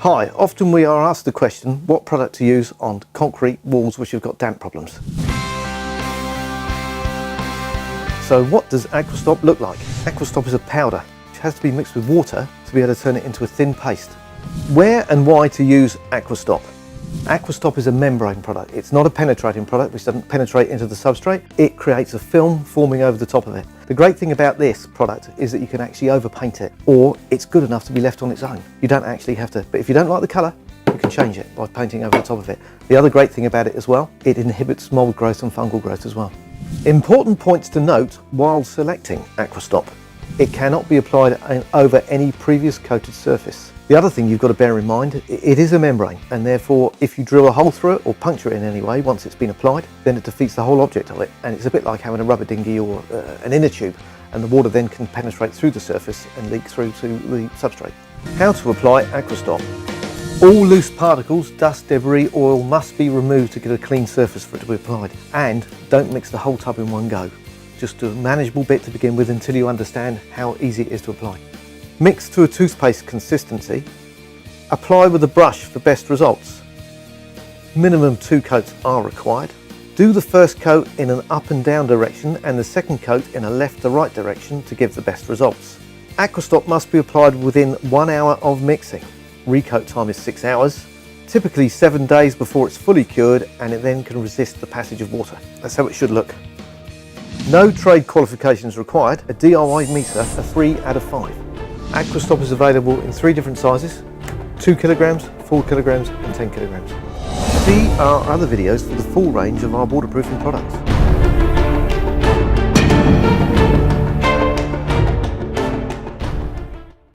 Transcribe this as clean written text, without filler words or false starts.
Hi, often we are asked the question what product to use on concrete walls which have got damp problems. So what does Aquastop look like? Aquastop is a powder which has to be mixed with water to be able to turn it into a thin paste. Where and why to use Aquastop? Aquastop is a membrane product. It's not a penetrating product which doesn't penetrate into the substrate. It creates a film forming over the top of it. The great thing about this product is that you can actually overpaint it, or it's good enough to be left on its own. You don't actually have to, but if you don't like the colour, you can change it by painting over the top of it. The other great thing about it as well, it inhibits mould growth and fungal growth as well. Important points to note while selecting Aquastop. It cannot be applied over any previous coated surface. The other thing you've got to bear in mind, it is a membrane, and therefore if you drill a hole through it or puncture it in any way once it's been applied, then it defeats the whole object of it, and it's a bit like having a rubber dinghy or an inner tube, and the water then can penetrate through the surface and leak through to the substrate. How to apply Aquastop. All loose particles, dust, debris, oil must be removed to get a clean surface for it to be applied, and don't mix the whole tub in one go. Just do a manageable bit to begin with until you understand how easy it is to apply. Mix to a toothpaste consistency. Apply with a brush for best results. Minimum 2 coats are required. Do the first coat in an up and down direction and the second coat in a left to right direction to give the best results. Aquastop must be applied within 1 hour of mixing. Recoat time is 6 hours, typically 7 days before it's fully cured, and it then can resist the passage of water. That's how it should look. No trade qualifications required. A DIY meter, a 3 out of 5. Aquastop is available in 3 different sizes: 2 kilograms, 4 kilograms and 10 kilograms. See our other videos for the full range of our waterproofing products.